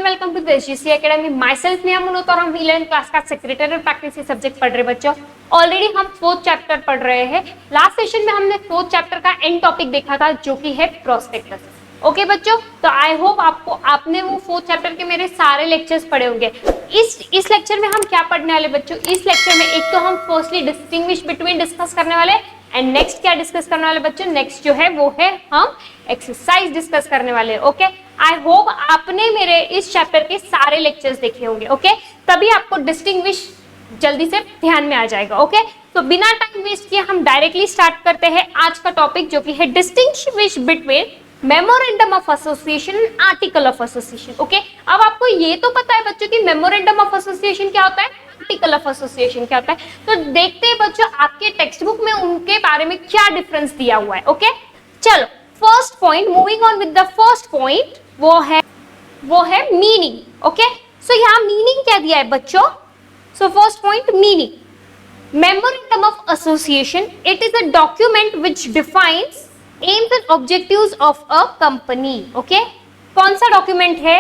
And welcome to the SGC academy. Myself Neha Munot और हम 11th class का secretary practice subject पढ़ रहे बच्चों। ऑलरेडी हम 4th चैप्टर पढ़ रहे हैं। लास्ट सेशन में हमने 4th चैप्टर का एंड टॉपिक देखा था जो कि है प्रोस्पेक्टस। ओके बच्चों, तो आई होप आपने वो 4th चैप्टर के मेरे सारे लेक्चर्स पढ़े होंगे। इस लेक्चर में हम क्या पढ़ने वाले बच्चों? इस लेक्चर में एक तो हम फर्स्टली डिस्टिंग्विश बिटवीन डिस्कस करने वाले एंड नेक्स्ट क्या डिस्कस करने वाले बच्चों? नेक्स्ट जो है वो है हम एक्सरसाइज डिस्कस करने वाले। ओके, आई होप आपने मेरे इस चैप्टर के सारे लेक्चर्स देखे होंगे। ओके, तभी आपको डिस्टिंग्विश जल्दी से ध्यान में आ जाएगा। ओके, तो बिना टाइम वेस्ट किए हम डायरेक्टली स्टार्ट करते हैं आज का टॉपिक जो कि है distinguish between memorandum of association and article of association. Okay, अब आपको ये तो पता है बच्चों कि मेमोरेंडम ऑफ एसोसिएशन क्या होता है, आर्टिकल ऑफ एसोसिएशन क्या होता है। तो देखते हैं बच्चों आपके टेक्स्ट बुक में उनके बारे में क्या डिफरेंस दिया हुआ है। ओके, चलो first point, moving on with the first point, वो है मीनिंग। ओके, सो यहाँ मीनिंग क्या दिया है बच्चों? So first point, meaning. Memorandum of association, it is a document which defines AIIMS and objectives of a company. Okay, कौन सा document है?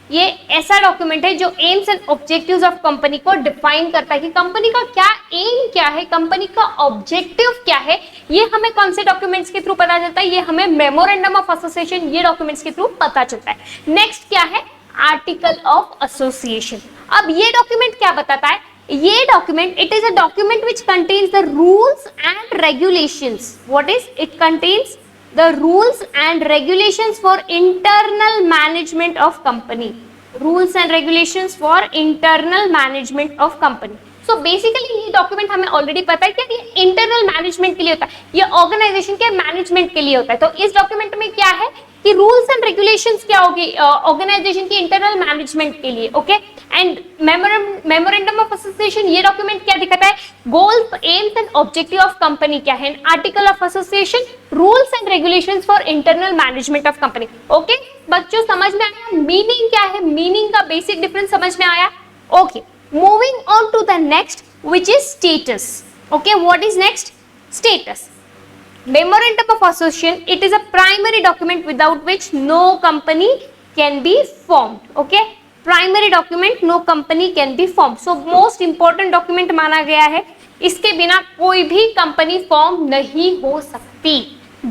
ये ऐसा डॉक्यूमेंट है जो AIIMS and objectives of company को डिफाइन करता है कि कंपनी का क्या एम क्या है, कंपनी का ऑब्जेक्टिव क्या है। ये हमें कौन से डॉक्यूमेंट्स के थ्रू पता चलता है? ये हमें मेमोरेंडम ऑफ एसोसिएशन, ये डॉक्यूमेंट्स के थ्रू पता चलता है। नेक्स्ट क्या है? Article of association. अब ये डॉक्यूमेंट क्या बताता है? ये document, it is a document which contains the rules and regulations. What is it? Contains the rules and regulations for internal management of company. Rules and regulations for internal management of company. So basically ये document हमें already पता है कि ये internal management के लिए होता है, ये ऑर्गेनाइजेशन के मैनेजमेंट के लिए होता है। तो इस डॉक्यूमेंट में क्या है कि रूल्स एंड रेगुलेशंस क्या होगी ऑर्गेनाइजेशन की इंटरनल मैनेजमेंट के लिए। Okay, and memorandum of association, ये डॉक्यूमेंट क्या दिखाता है? Goals, AIIMS and objective of company क्या है। Article of association, rules and regulations for internal management of company. Okay बच्चों, समझ में आया मीनिंग क्या है? मीनिंग का बेसिक डिफरेंस समझ में आया। Okay, moving on to the next, which is status. Okay, what is next? Status. Memorandum of Association, it is a primary document without which no company can be formed. Okay, primary document, no company can be formed. So most important document माना गया है, इसके बिना कोई भी company form नहीं हो सकती।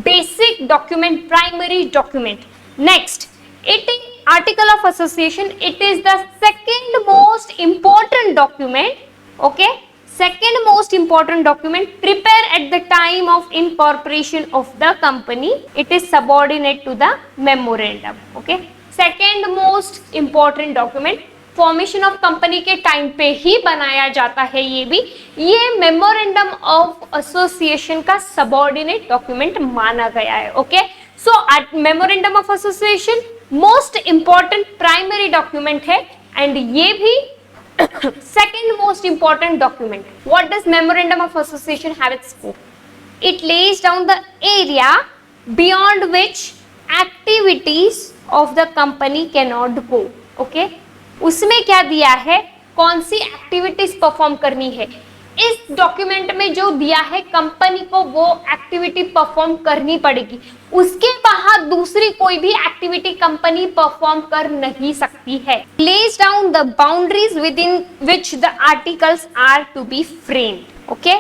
Basic document, primary document. Next, it is article of association, it is the second most important document. Okay, second most important document prepared at the time of incorporation of the company. It is subordinate to the memorandum. Okay, second most important document, formation of company के time पे ही बनाया जाता है। ये memorandum of association का subordinate document माना गया है। Okay, so memorandum of association most important primary document है एंड ये भी second most important document. What does memorandum of association have it's scope? It Lay's down the area beyond which activities of the company can not go. Okay, उसमें क्या दिया है, कौन सी activities perform करनी है। इस डॉक्यूमेंट में जो दिया है कंपनी को वो एक्टिविटी परफॉर्म करनी पड़ेगी, उसके बाहर दूसरी कोई भी एक्टिविटी कंपनी परफॉर्म कर नहीं सकती है। Lays down the boundaries within which the articles are to be framed. Okay,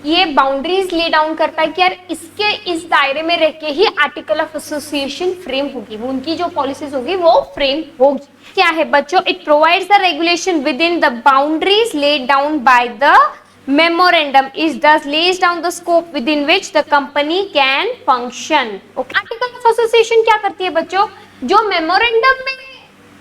ये बाउंड्रीज ले डाउन करता है कि यार इसके इस दायरे में रह के ही आर्टिकल ऑफ एसोसिएशन फ्रेम होगी, वो उनकी जो पॉलिसीज होगी वो फ्रेम होगी। क्या है बच्चों? It provides the regulation within the boundaries laid down by the memorandum, is this lays down the scope within which the company can function. Okay, article of association क्या करती है बच्चों? जो memorandum में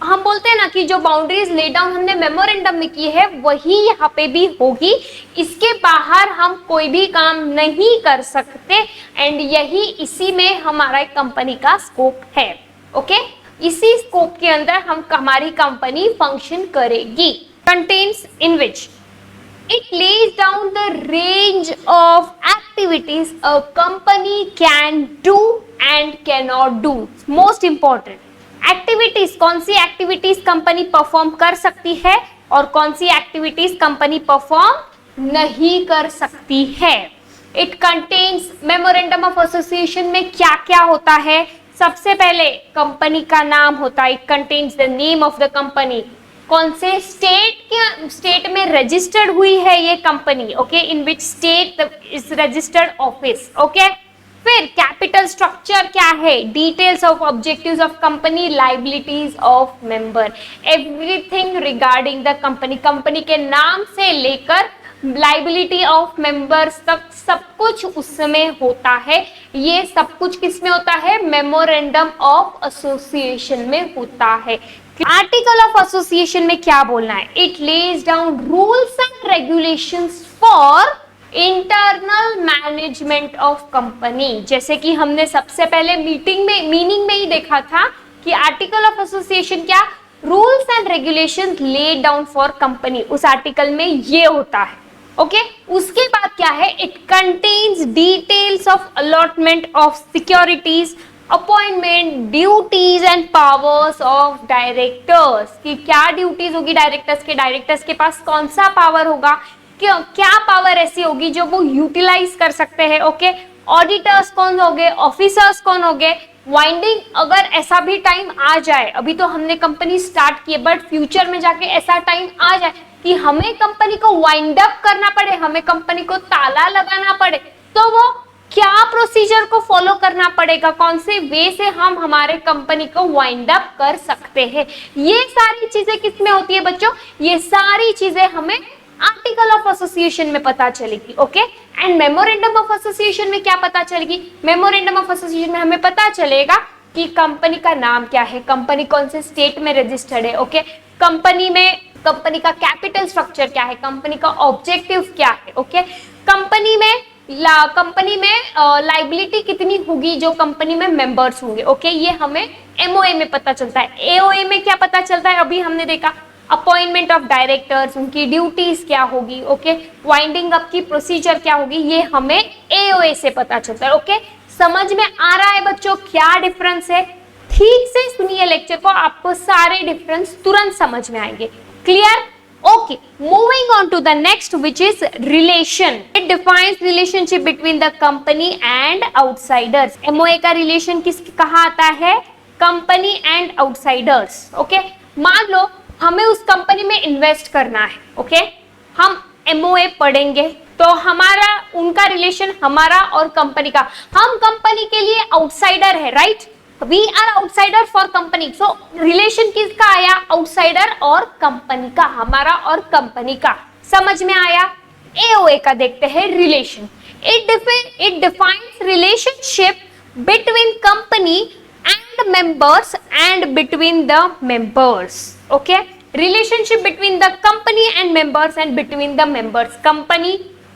हम बोलते हैं ना कि जो बाउंड्रीज ले डाउन हमने मेमोरेंडम में की है वही यहाँ पे भी होगी, इसके बाहर हम कोई भी काम नहीं कर सकते एंड यही इसी में हमारा कंपनी का स्कोप है। ओके, इसी स्कोप के अंदर हमारी कंपनी फंक्शन करेगी। Contains in which it lays down the range of activities a company can do and cannot do. Most important, activities, कौन सी एक्टिविटीज कंपनी परफॉर्म कर सकती है और कौन सी एक्टिविटीज कंपनी परफॉर्म नहीं कर सकती है। It contains, memorandum of association में क्या क्या होता है? सबसे पहले कंपनी का नाम होता है, it contains the name of the company, कौन से स्टेट में रजिस्टर्ड हुई है ये company, okay, in which state is registered office, okay. फिर कैपिटल स्ट्रक्चर क्या है, details of objectives of company, liabilities of member, everything regarding the company, company के नाम से लेकर लाइबिलिटी ऑफ मेंबर्स तक सब कुछ उसमें होता है। ये सब कुछ किसमें होता है, मेमोरेंडम ऑफ एसोसिएशन में होता है। आर्टिकल ऑफ एसोसिएशन में क्या बोलना है, it lays down rules and regulations for internal management of company. जैसे कि हमने सबसे पहले मीनिंग में ही देखा था कि आर्टिकल ऑफ एसोसिएशन क्या, rules and regulations laid down for company, उस आर्टिकल में ये होता है, ओके। उसके बाद क्या है, it contains details of allotment of securities, appointment, duties and powers of directors, कि क्या ड्यूटीज होगी डायरेक्टर्स के पास कौन सा पावर होगा, क्या पावर ऐसी होगी जो वो यूटिलाइज कर सकते हैं, ओके। ऑडिटर्स कौन होंगे, ऑफिसर्स कौन होंगे, वाइंडिंग, अगर ऐसा भी टाइम आ जाए, अभी तो हमने कंपनी स्टार्ट की है बट फ्यूचर में जाके ऐसा टाइम आ जाए कि हमें कंपनी को वाइंड अप करना पड़े, हमें कंपनी को ताला लगाना पड़े, तो वो क्या प्रोसीजर को फॉलो करना पड़ेगा, कौन से वे से हम हमारे कंपनी को वाइंड अप कर सकते हैं। ये सारी चीजें किसमें होती है बच्चों, ये सारी चीजें हमें आर्टिकल ऑफ एसोसिएशन में पता चलेगी, okay. And memorandum of association में क्या पता चलेगी, मेमोरेंडम ऑफ एसोसिएशन में हमें पता चलेगा कि कंपनी का नाम क्या है, कंपनी कौन से स्टेट में रजिस्टर्ड है, ओके। कंपनी का कैपिटल स्ट्रक्चर क्या है, कंपनी का ऑब्जेक्टिव क्या है, ओके। कंपनी में लाइबिलिटी कितनी होगी जो कंपनी में मेंबर्स होंगे, ओके। ये हमें एमओए में पता चलता है। एओए में क्या पता चलता है, अभी हमने देखा अपॉइंटमेंट ऑफ डायरेक्टर्स, उनकी ड्यूटीज क्या होगी, ओके। वाइंडिंग अप की प्रोसीजर क्या होगी, ये हमें एओए से पता चलता है, ओके। समझ में आ रहा है बच्चों क्या डिफरेंस है, ठीक से सुनिए लेक्चर को, आपको सारे डिफरेंस तुरंत समझ में आएंगे, clear, okay. Moving on to the next which is relation, it defines relationship between the company and outsiders. MOA का रिलेशन कहाँ आता है, कंपनी एंड आउटसाइडर्स, ओके। मान लो हमें उस कंपनी में इन्वेस्ट करना है, ओके। हम एमओए पढ़ेंगे तो हमारा उनका रिलेशन, हमारा और कंपनी का, हम कंपनी के लिए आउटसाइडर है, right, we are outsider for company, so relation किसका आया, आउटसाइडर और कंपनी का, हमारा और कंपनी का, समझ में आया। एओए का देखते हैं relation, it defines relationship between company and members and between the members, okay, relationship between the company and members and between the members, company,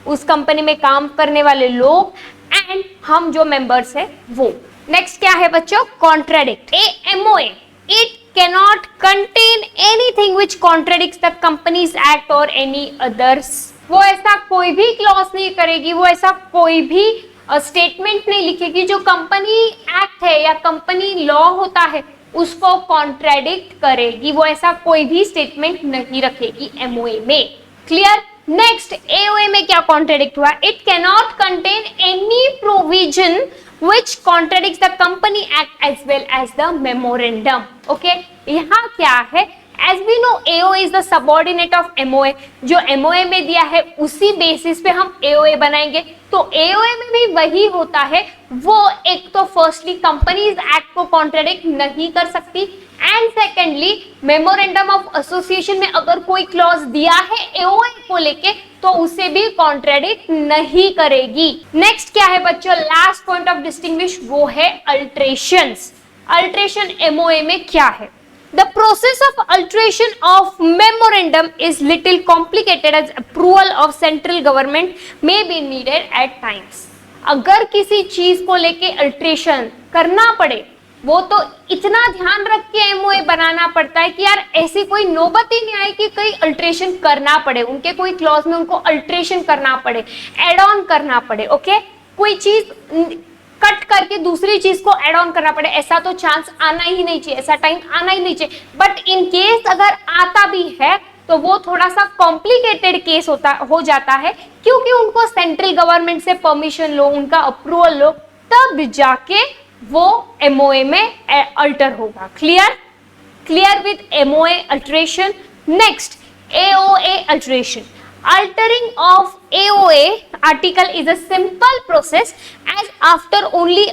उस कंपनी में काम करने वाले लोग and हम जो members है वो। next क्या है बच्चों, contradict, MOA, it cannot contain anything which contradicts the company's act or any others, वो ऐसा कोई भी clause नहीं करेगी, वो ऐसा कोई भी स्टेटमेंट नहीं लिखेगी जो कंपनी एक्ट है या कंपनी लॉ होता है उसको कॉन्ट्रेडिक्ट करेगी, वो ऐसा कोई भी स्टेटमेंट नहीं रखेगी एमओए में, क्लियर। नेक्स्ट एओए में क्या कॉन्ट्रेडिक्ट हुआ, it cannot contain any provision which contradicts the company act as well as the memorandum, okay। यहाँ क्या है, as we know AOA is the subordinate of MOA, जो MOA में दिया है उसी बेसिस पे हम AOA बनाएंगे, तो AOA में भी वही होता है, वो एक तो फर्स्टली कंपनीज एक्ट को कॉन्ट्रेडिक्ट नहीं कर सकती and secondly memorandum of association में अगर कोई क्लॉज दिया है AOA को लेके तो उसे भी कॉन्ट्रेडिक्ट नहीं करेगी। नेक्स्ट क्या है बच्चों, लास्ट पॉइंट ऑफ डिस्टिंग्विश, वो है अल्ट्रेशंस। अल्ट्रेशन MOA में क्या है, The process of alteration of memorandum is little complicated as approval of central government may be needed at times. अगर किसी चीज को लेके अल्ट्रेशन करना पड़े वो तो इतना ध्यान रख के एमओए बनाना पड़ता है कि यार ऐसी कोई नौबत ही नहीं आई कि कहीं अल्ट्रेशन करना पड़े, उनके कोई क्लॉज में उनको अल्ट्रेशन करना पड़े, एड ऑन करना पड़े, ओके। कोई चीज कट करके दूसरी चीज को एड ऑन करना पड़े, ऐसा तो चांस आना ही नहीं चाहिए, ऐसा टाइम आना ही नहीं चाहिए। बट इन केस अगर आता भी है तो वो थोड़ा सा कॉम्प्लिकेटेड केस हो जाता है, क्योंकि उनको सेंट्रल गवर्नमेंट से परमिशन लो, उनका अप्रूवल लो, तब जाके वो MOA में अल्टर होगा। Clear with MOA alteration. Next AOA alteration. Altering of AOA article is a simple process as after only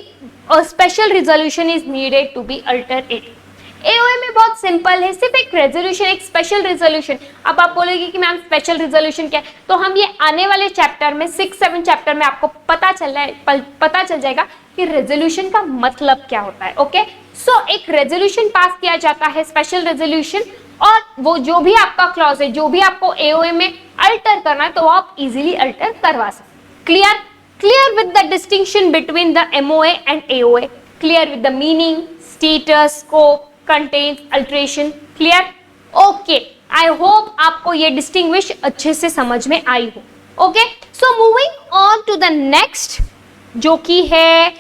a special resolution is needed to be alter it. AOA में बहुत simple है, सिर्फ एक resolution, एक special resolution. अब आप बोलेगी कि मैम स्पेशल रेजोल्यूशन क्या है, तो हम ये आने वाले चैप्टर में 6-7 चैप्टर में आपको पता चल जाएगा कि रेजोल्यूशन का मतलब क्या होता है। ओके, सो एक रेजोल्यूशन पास किया जाता है, स्पेशल रेजोल्यूशन, और वो जो भी आपका क्लॉज है, जो भी आपको AOA में अल्टर करना है, तो आप इजीली अल्टर करवा सकते। Clear with the distinction between the MOA and AOA, clear with the meaning, status, scope, content, alteration. Clear? Okay, I hope आपको ये डिस्टिंग्विश अच्छे से समझ में आई हो। Okay, so moving on to the next, जो कि है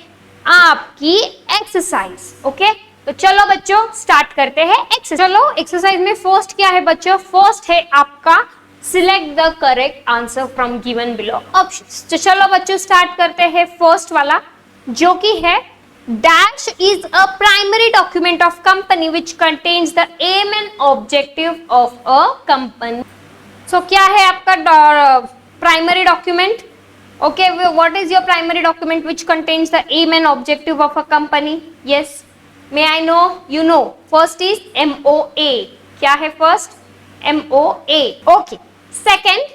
आपकी एक्सरसाइज। ओके, तो चलो बच्चों स्टार्ट करते हैं एक्सरसाइज। चलो एक्सरसाइज में फर्स्ट क्या है बच्चों? फर्स्ट है आपका select the correct answer from given below options. तो चलो बच्चों स्टार्ट करते हैं फर्स्ट वाला, जो कि है dash is a primary document of company which contains the aim and objective of a company. So क्या है आपका primary document? Okay, what is your primary document which contains the aim and objective of a company? Yes, may I know? You know, first is MOA. क्या है first? MOA. Okay. Second,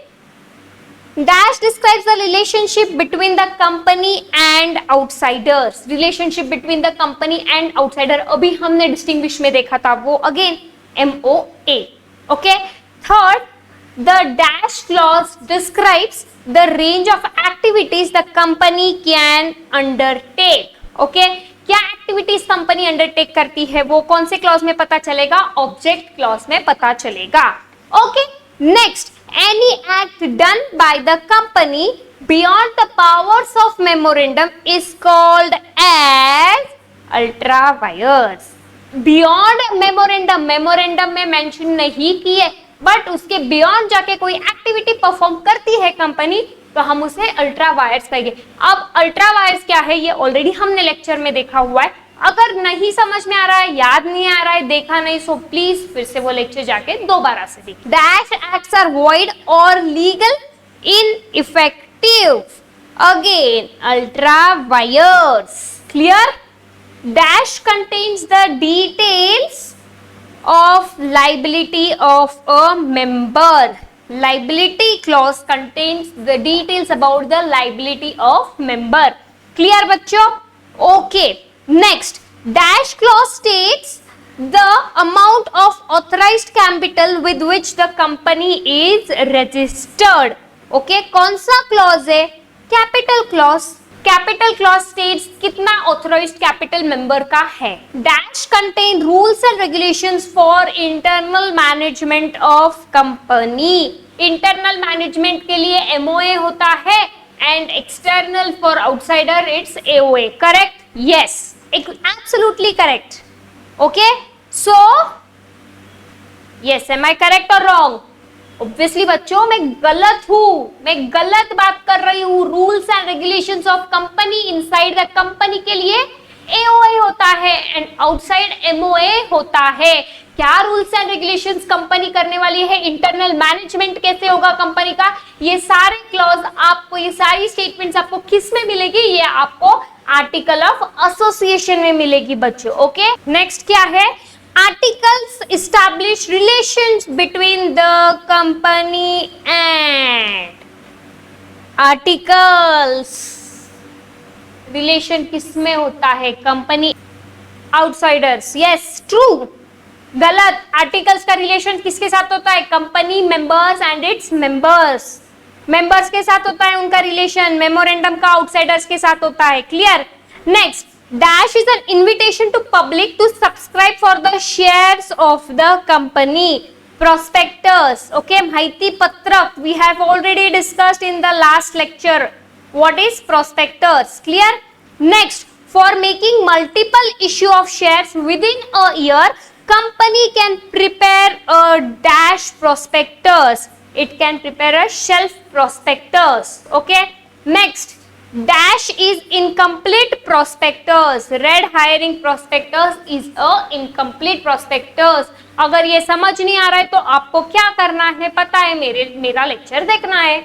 dash describes the relationship between the company and outsiders. Relationship between the company and outsider. अभी हमने distinguish में देखा था, वो again MOA. Okay. Third, the dash clause describes the range of activities the company can undertake. Okay. क्या activities company undertake करती है, वो कौन से क्लॉज में पता चलेगा? ऑब्जेक्ट क्लॉज में पता चलेगा। Okay, next, any act done by the company beyond the powers of memorandum is called as ultra vires. Beyond memorandum, memorandum में मेंशन नहीं किए, बट उसके बियॉन्ड जाके कोई एक्टिविटी परफॉर्म करती है कंपनी, तो हम उसे अल्ट्रा वायर्स कहेंगे। अब अल्ट्रा वायर्स क्या है, ये ऑलरेडी हमने लेक्चर में देखा हुआ है। अगर नहीं समझ में आ रहा है, याद नहीं आ रहा है, देखा नहीं, सो प्लीज फिर से वो लेक्चर जाके दोबारा से देखिए। डैश एक्ट्स आर वॉइड और legal in effective, again ultra vires. Clear? Dash contains the details of liability of a member. Liability clause contains the details about the liability of member. Clear बच्चों? Okay. Next, dash clause states the amount of authorized capital with which the company is registered. Okay, कौन सा clause है? Capital clause. Capital clause states कितना authorised capital member का है। Dash contain rules and regulations for internal management of company. Internal management के लिए MOA होता है and external for outsider it's AOA। Correct? Yes, absolutely correct. Okay, so yes, am I correct और wrong? Obviously बच्चों मैं गलत हूं, मैं गलत बात कर रही हूं। Rules and regulations of company, inside the company के लिए AOA होता है एंड आउटसाइड MOA होता है। क्या रूल्स एंड रेगुलेशंस कंपनी करने वाली है? इंटरनल मैनेजमेंट कैसे होगा कंपनी का? ये सारे क्लॉज आपको, ये सारी स्टेटमेंट्स आपको किस में मिलेगी? ये आपको आर्टिकल ऑफ एसोसिएशन में मिलेगी बच्चों। ओके, नेक्स्ट क्या है? Articles establish relations between the company and articles relation किसमें होता है? Company outsiders. Yes, true. गलत। आर्टिकल्स का रिलेशन किसके साथ होता है? Company members and its members. Members के साथ होता है उनका रिलेशन, मेमोरेंडम का आउटसाइडर्स के साथ होता है। Clear? Next, dash is an invitation to public to subscribe for the shares of the company. Prospectus. Okay, माहिती पत्रक we have already discussed in the last lecture. What is prospectus? Clear? Next, for making multiple issue of shares within a year, company can prepare a dash prospectus. It can prepare a shelf prospectus. Okay. Next, dash is incomplete prospectus. Red hiring prospectus is a incomplete prospectus. अगर ये समझ नहीं आ रहा है तो आपको क्या करना है पता है, मेरा लेक्चर देखना है,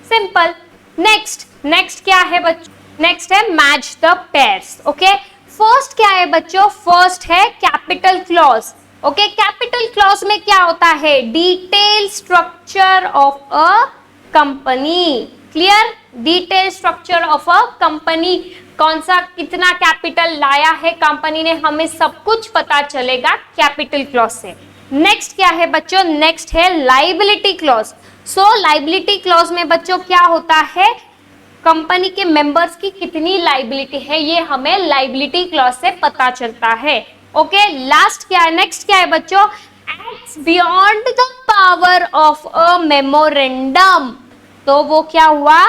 सिंपल। नेक्स्ट क्या है बच्चों? नेक्स्ट है match the pairs. Okay, first क्या है बच्चों? फर्स्ट है capital clause. Okay, capital clause में क्या होता है? Detail structure of a company. Clear? Detail structure of a company, कौन सा कितना कैपिटल लाया है कंपनी ने, हमें सब कुछ पता चलेगा कैपिटल क्लॉज से। नेक्स्ट क्या है बच्चों? नेक्स्ट है liability clause. So liability clause में बच्चों क्या होता है? कंपनी के मेंबर्स की कितनी लाइबिलिटी है, ये हमें लाइबिलिटी क्लॉज से पता चलता है। ओके, लास्ट क्या है? नेक्स्ट क्या है बच्चों? Acts beyond the power of a memorandum. तो वो क्या हुआ?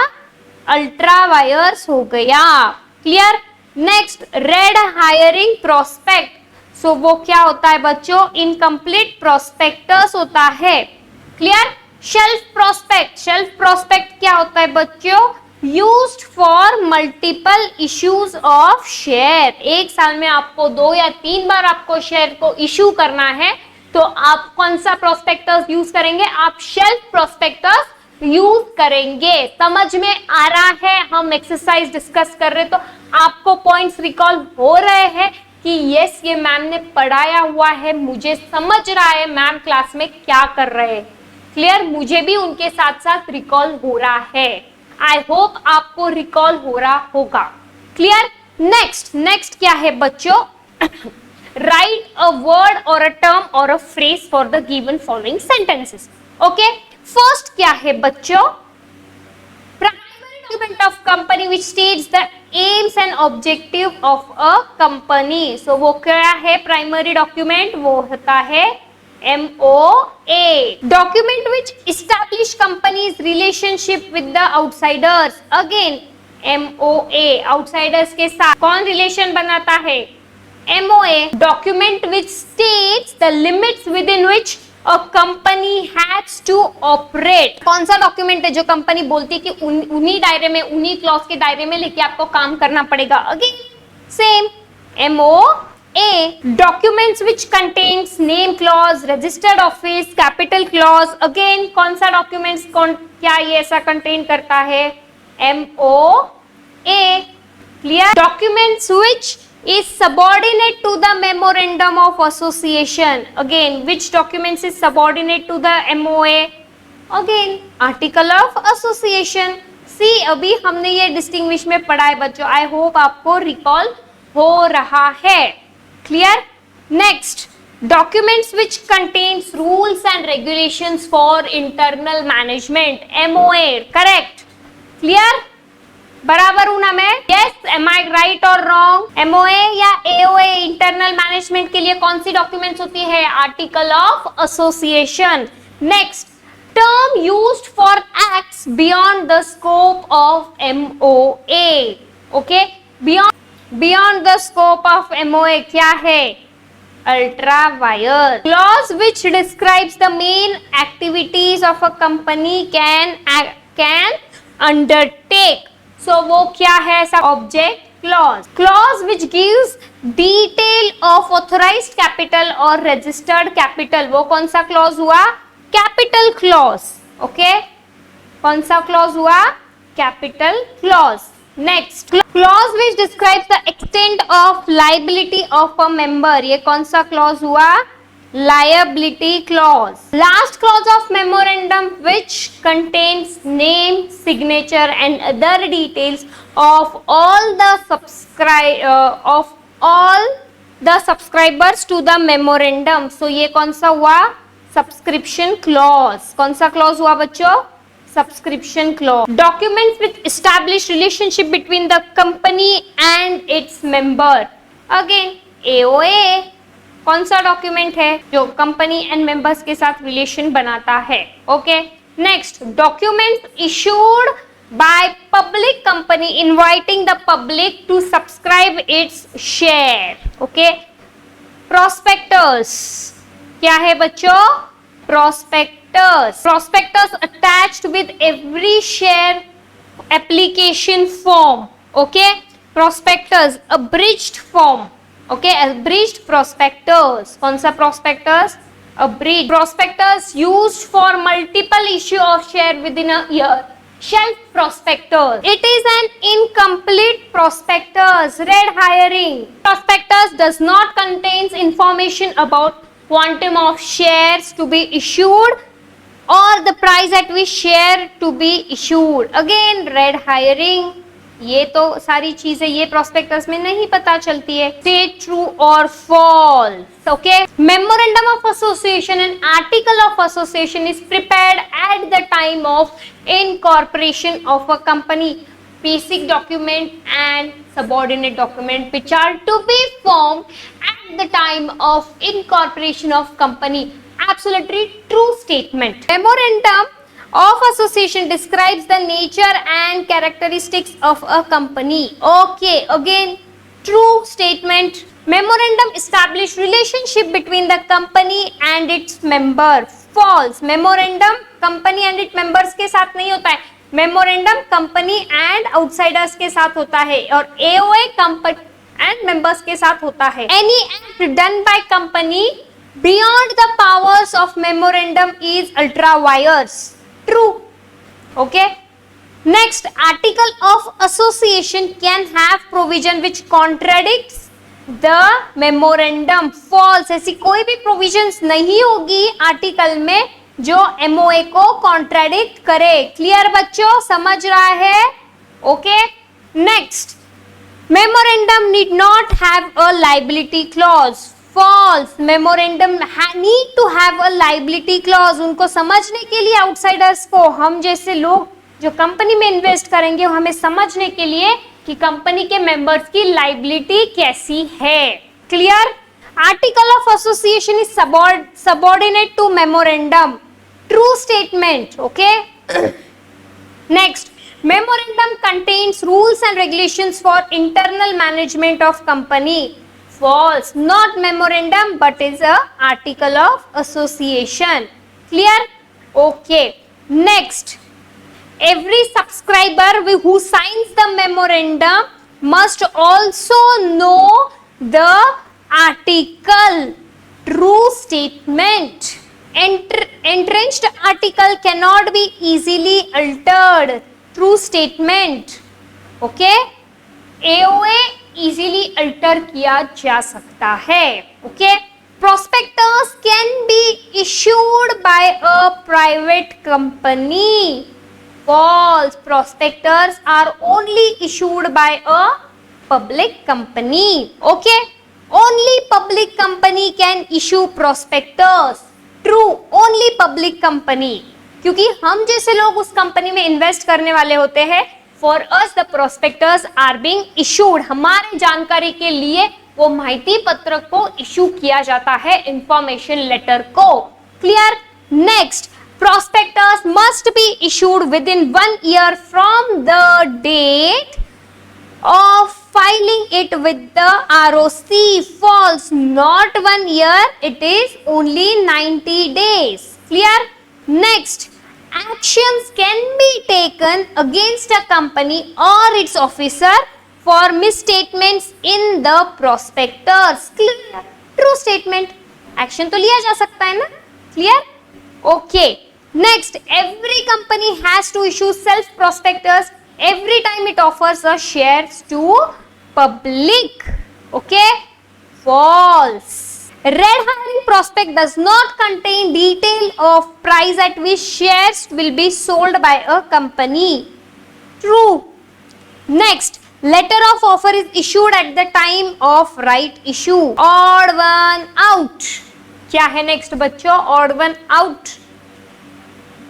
अल्ट्रा वायर्स हो गया। Clear? Next red herring prospect. So वो क्या होता है बच्चों? इनकम्प्लीट प्रोस्पेक्टस होता है। Clear? Shelf prospect. Shelf prospect क्या होता है बच्चों? Used for multiple issues of share. एक साल में आपको 2 या 3 बार आपको शेयर को इश्यू करना है, तो आप कौन सा प्रोस्पेक्टस यूज करेंगे? आप शेल्फ प्रोस्पेक्टस यूज करेंगे। समझ में आ रहा है? हम एक्सरसाइज डिस्कस कर रहे तो आपको पॉइंट्स रिकॉल हो रहे हैं कि यस ये मैम ने पढ़ाया हुआ है, मुझे समझ रहा है मैम क्लास में क्या कर रहे हैं। क्लियर? मुझे भी उनके साथ साथ रिकॉल हो रहा है। आई होप आपको रिकॉल हो रहा होगा। क्लियर? नेक्स्ट क्या है बच्चों? राइट अ वर्ड और अ टर्म और a phrase for the given following sentences. Okay, first क्या है बच्चों? Primary document of company which states the aims and objective of a company. So वो क्या है? प्राइमरी डॉक्यूमेंट वो होता है MOA, document which establish company's relationship with the outsiders. Again MOA, outsiders के साथ कौन रिलेशन बनाता है? MOA, document which states the limits within which a company has to operate. कौन सा डॉक्यूमेंट है जो कंपनी बोलती है कि उन्हीं दायरे में, उन्हीं क्लॉज के दायरे में लेके आपको काम करना पड़ेगा? Again same MOA, documents which contains name clause, registered office, capital clause. Again कौन सा documents क्या ये ऐसा contain करता है? MOA. Clear? Documents which is subordinate to the memorandum of association. Again which documents is subordinate to the MOA? Again article of association. See अभी हमने ये distinguish में पढ़ा है बच्चों। I hope आपको recall हो रहा है। Clear? Next, documents which contains rules and regulations for internal management. MOA, correct? Clear? बराबर हूं ना मैं? Yes, am I right or wrong? MOA या AOA internal management के लिए कौन सी documents होती है? Article of association. Next, term used for acts beyond the scope of MOA. Okay? Beyond the scope of MOA क्या है? Ultra wire. Clause which describes the main activities of a company can undertake. So वो क्या है? ऐसा object clause. Clause which gives detail of authorized capital or registered capital. वो कौन सा clause हुआ? Capital clause. Okay? कौन सा clause हुआ? Capital clause. Next, clause which describes the extent of liability of a member. ये कौन सा clause हुआ? Liability clause. Last clause of memorandum which contains name, signature and other details of all the subscribers to the memorandum. So ये कौन सा हुआ? Subscription clause. कौन सा clause हुआ बच्चों? Subscription clause. Documents which establish relationship between the company and its member. Again AOA. कौन सा डॉक्यूमेंट है जो कंपनी एंड मेंबर्स के साथ रिलेशन बनाता है? Okay, next, document issued by public company inviting the public to subscribe its share. Okay, prospectus क्या है बच्चों? prospectus. Prospectus attached with every share application form, okay, prospectus, abridged form, okay, abridged prospectus. कौन सा prospectus? Abridged prospectus used for multiple issue of share within a year. Shelf prospectus, it is an incomplete prospectus. Red herring, prospectus does not contains information about quantum of shares to be issued or the price at which share to be issued. Again red herring. ये तो सारी चीजें ये prospectus में नहीं पता चलती है. State true or false. Okay. Memorandum of association and article of association is prepared at the time of incorporation of a company. Basic document and subordinate document which are to be formed at the time of incorporation of company. Absolutely true statement. Memorandum of association describes the nature and characteristics of a company. Okay, again true statement. Memorandum establish relationship between the company and its member. False. Memorandum company and its members के साथ नहीं होता है. Memorandum company and outsiders के साथ होता है और AOA company and members के साथ होता है. Any act done by company beyond the powers of memorandum is ultra vires. True. Okay. Next, article of association can have provision which contradicts the memorandum. False. ऐसी कोई भी provisions नहीं होगी article में जो MOA को contradict करे. Clear बच्चों, समझ रहा है? Okay. Next, memorandum need not have a liability clause. False. Memorandum need to have a liability clause. उनको समझने के लिए outsiders को, हम जैसे लोग जो कंपनी में इन्वेस्ट करेंगे हमें समझने के लिए कि कंपनी के मेंबर्स की लाइबिलिटी कैसी है. Clear. Article of association is subordinate to memorandum. True statement. Okay. Next, memorandum contains rules and regulations for internal management of company. False. Not memorandum but is a article of association. Clear? Okay. Next, every subscriber who signs the memorandum must also know the article. True statement. Entrenched article cannot be easily altered. True statement. Okay. AOA easily alter किया जा सकता है. Okay. Prospectus can be issued by a private company. False. Prospectus are only issued by a public company. Okay. Only public company can issue prospectus. True. Only public company, क्योंकि हम जैसे लोग उस company में इन्वेस्ट करने वाले होते हैं. For us the prospectus are being issued. हमारे जानकारी के लिए वो माहिती पत्र को इशू किया जाता है, इंफॉर्मेशन लेटर को. Clear. Next, prospectus must be issued within 1 year from the date of filing it with the ROC. False. Not 1 year, it is only 90 days. Clear. Next, actions can be taken against a company or its officer for misstatements in the prospectus. Clear. True statement. Action तो लिया जा सकता है ना. Clear. Okay. Next, every company has to issue self prospectus every time it offers a shares to public. Okay. False. Red herring prospect does not contain detail of price at which shares will be sold by a company. True. Next, letter of offer is issued at the time of right issue. Odd one out. क्या है next बच्चों? Odd one out.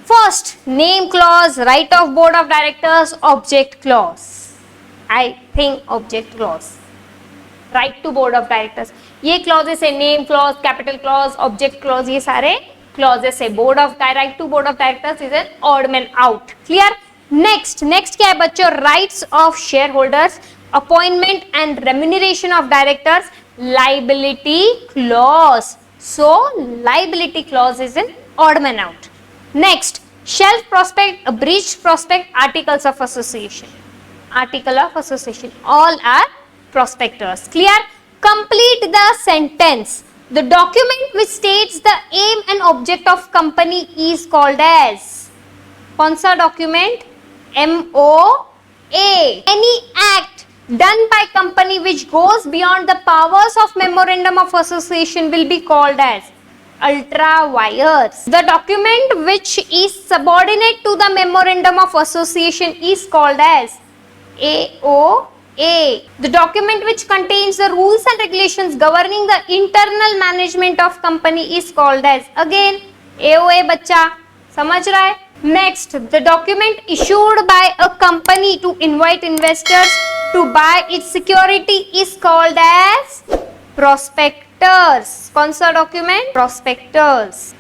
First, name clause, right of board of directors, object clause. I think object clause. Right to board of directors, ये clauses है. Name clause, capital clause, object clause, ये सारे clauses है. Board of right to board of directors is an odd man out. Clear. Next क्या है बच्चों? Rights of shareholders, appointment and remuneration of directors, liability clause. So liability clause is an odd man out. Next, shelf prospect, breach prospect, articles of association. Article of association, all are prospectus. Clear? Complete the sentence. The document which states the aim and object of company is called as. कौन सा document? MOA. Any act done by company which goes beyond the powers of memorandum of association will be called as ultra vires. The document which is subordinate to the memorandum of association is called as AOA. The document which contains the rules and regulations governing the internal management of company is called as, again, AOA. बच्चा समझ रहा है? Next, the document issued by a company to invite investors to buy its security is called as prospectus. कौन सा document? Prospectus.